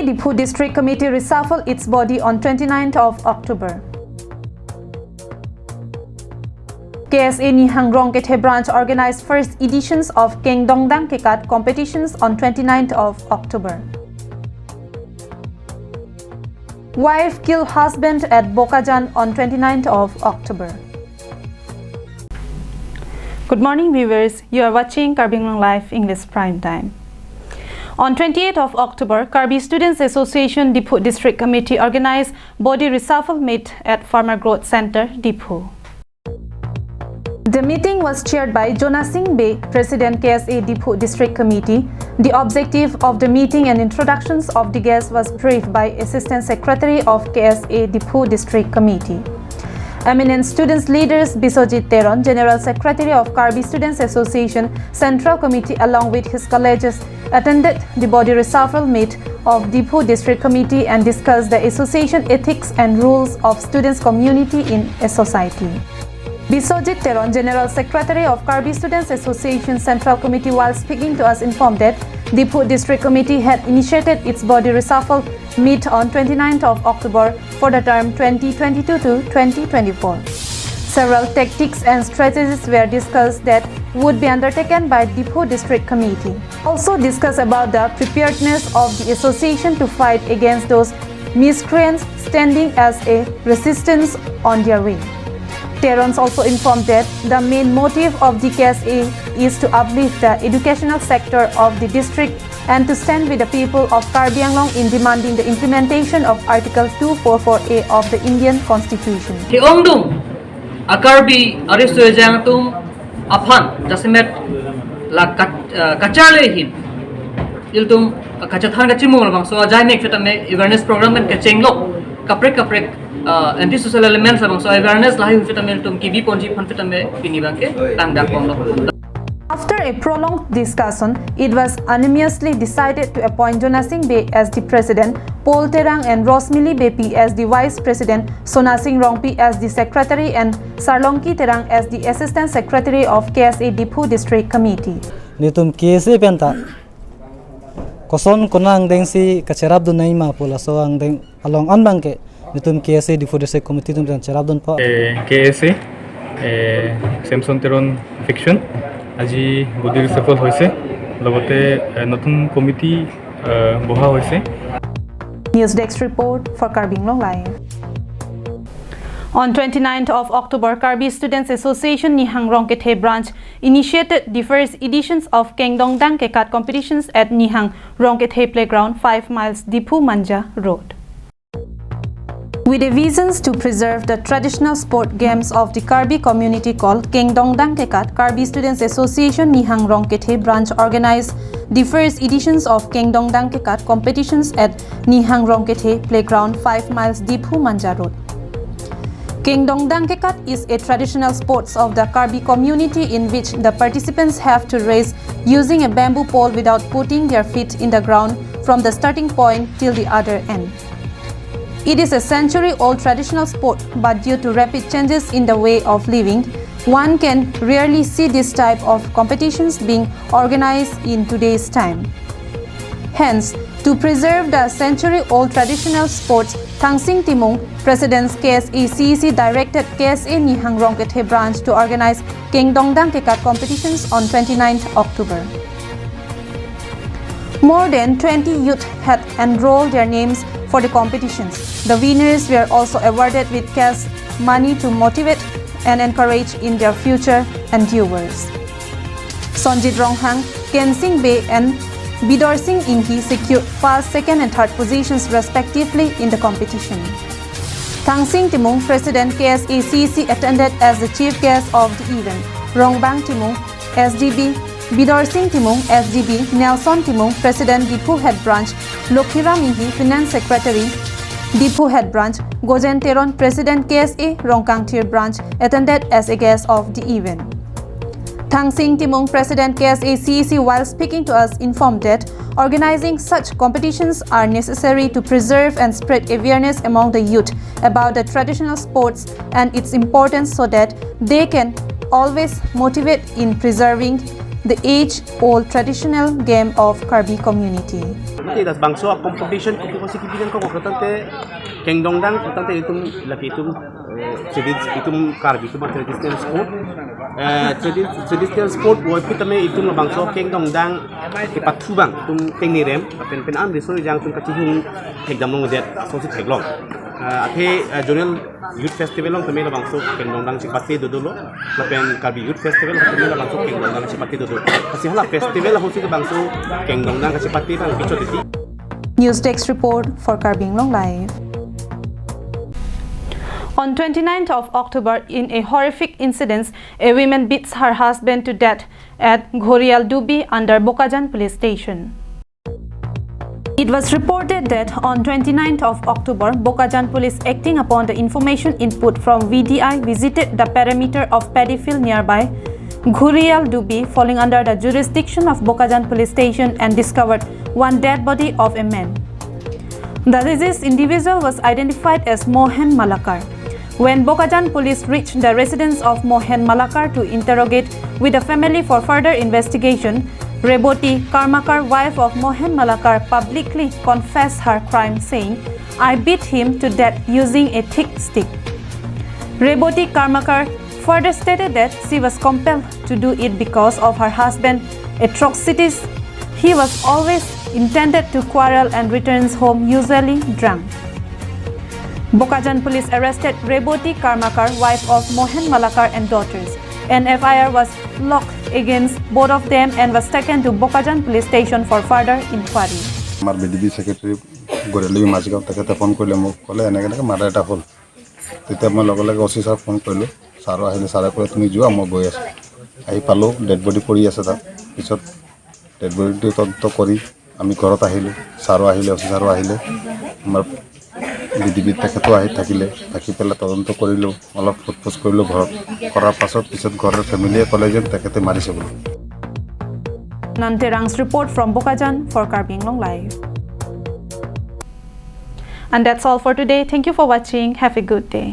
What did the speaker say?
Dipu District Committee reshuffled its body on 29th of October. KSA Nihang Rongkethe branch organized first editions of Kengdongdang Kekat competitions on 29th of October. Wife kill husband at Bokajan on 29th of October. Good morning viewers, you are watching Karbinglong Live English Prime Time. On 28th of October, Karbi Students Association Dipu District Committee organized body reshuffle meet at Farmer Growth Center, Dipu. The meeting was chaired by Jona Singh Bey, President KSA Dipu District Committee. The objective of the meeting and introductions of the guests was briefed by Assistant Secretary of KSA Dipu District Committee. Eminent students leaders Biswajit Teron, General Secretary of Karbi Students Association Central Committee along with his colleagues attended the body reshuffle meet of Dipu District Committee and discussed the association ethics and rules of students community in a society. Biswajit Teron, General Secretary of Karbi Students Association Central Committee, while speaking to us, informed that Dipu District Committee had initiated its body reshuffle meet on 29th of October for the term 2022 to 2024. Several tactics and strategies were discussed that would be undertaken by Dipu District Committee. Also discussed about the preparedness of the association to fight against those miscreants standing as a resistance on their way. Terons also informed that the main motive of the KSA is to uplift the educational sector of the district and to stand with the people of Karbi Anglong in demanding the implementation of Article 244A of the Indian Constitution. Tiongdung Akarbi Aristojantum Aphan Jasimet la Kachalehin Iltum Kachathan Kachimul Bang so Jaimek Fitame awareness program and Kachenglok Kaprek anti-social elements among so awareness lahi vitamin tum kibi ponji phan vitame pinibangke tangdak ponglo. After a prolonged discussion, it was unanimously decided to appoint Jona Singh Bey as the president, Paul Terang and Rosmili Bepi as the vice president, Sona Singh Rongpi as the secretary and Sarlongki Terang as the assistant secretary of KSA Dipu District Committee. Nitum KSA penta koson konang deng si kacerab dun nai ma pula so ang deng along anbangke nitum KSA Dipu District Committee tum dan cerab dun pa KSA Samson Teron fiction আজি body reshuffle হৈছে লগতে নতুন committee বহা হৈছে News Desk report for Karbinglong Live. On 29th of October, Karbi Students Association Nihang Rongkethe branch initiated the first editions of Kengdongdang Kekat competitions at Nihang Rongkethe Playground 5 miles Dipu Manja Road. With a vision to preserve the traditional sport games of the Karbi community called Kengdongdang Kekat, Karbi Students Association Nihang Rongkethe branch organized the first editions of Kengdongdang Kekat competitions at Nihang Rongkethe Playground 5 miles Dipu Manja Road. Kengdongdang Kekat is a traditional sports of the Karbi community in which the participants have to race using a bamboo pole without putting their feet in the ground from the starting point till the other end. It is a century-old traditional sport, but due to rapid changes in the way of living, one can rarely see this type of competitions being organized in today's time. Hence, to preserve the century-old traditional sports, Thangsing Timung, President KSA CEC directed KSA Nihang Rongkethe branch to organize Kengdongdang Kekat competitions on 29th October. More than 20 youth had enrolled their names for the competitions. The winners were also awarded with cash money to motivate and encourage in their future endeavors. Sonjit Ronghang, Ken Singh Bey and Bidor Singh Inhi secured first, second and third positions respectively in the competition. Thangsing Timung, President KSA CEC attended as the chief guest of the event. Rongbang Timung, SDB, Bidor Singh Timung, SDB, Nelson Timung, President Dipu Head Branch, Lokhiram Inhi, Finance Secretary, Dipu Head Branch, Gojen Teron, President KSA, Rongkangtir Branch, attended as a guest of the event. Thangsing Timung, President KSA CEC, while speaking to us, informed that organizing such competitions are necessary to preserve and spread awareness among the youth about the traditional sports and its importance so that they can always motivate in preserving the age-old traditional game of Karbi community. Tapi das bangso competition ko kibigan ko tante kengdong dang tante itum laki itum karbi itum traditional sport traditional sport wo pitame itum bangso kengdong dang ipathu bang itum tengni rem pen an riso jang tum kachihung ekdam long det so si theglong athe zonal youth festival long tame bangso kengdong dang si patti dodolo lapen karbi youth festival tame bangso kengdong dang si patti dodolo kasi hala festival ho si bangso kengdong dang si patti bang bichotiti. News Desk report for Karbing Long Live. On 29th of October, in a horrific incident, a woman beats her husband to death at Ghorial Dubi under Bokajan police station. It was reported that on 29th of October, Bokajan police, acting upon the information input from VDI, visited the perimeter of paddy field nearby Ghorial Dubi, falling under the jurisdiction of Bokajan police station, and discovered one dead body of a man. The deceased individual was identified as Mohan Malakar. When Bokajan police reached the residence of Mohan Malakar to interrogate with the family for further investigation, Reboti Karmakar, wife of Mohan Malakar, publicly confessed her crime, saying, "I beat him to death using a thick stick." Reboti Karmakar further stated that she was compelled to do it because of her husband's atrocities. He was always intended to quarrel and returns home usually drunk. Bokajan police arrested Reboti Karmakar, wife of Mohan Malakar, and daughters. An FIR was locked against both of them and was taken to Bokajan police station for further inquiry. আমার BDB secretary গড়েলি Majhgaon তেখেতে phone কৰিলে মোক ক'লে এনেকৈ murder এটা হ'ল তেতিয়া মই লগে লগে অচি ছাৰক ফোন কৰিলোঁ ছাৰো আহিলে ছাৰে ক'লে তুমি যোৱা মই গৈ আছোঁ আহি পালোঁ ডেড বডি পৰি আছে তাত পিছত ডেড বডিটো তদন্ত কৰি আমি ঘৰত আহিলোঁ ছাৰো আহিলে অচি ছাৰো আহিলে আমাৰ বিডিবি তেখেতো আহি থাকিলে থাকি পেলাই তদন্ত কৰিলোঁ অলপ সোধপোছ কৰিলোঁ ঘৰত কৰাৰ পাছত পিছত ঘৰৰ ফেমিলিয়ে ক'লে যে তেখেতে মাৰিছে বুলি। Nanterang's report from Bokajan for Karbing Long Live. And that's all for today. Thank you for watching. Have a good day.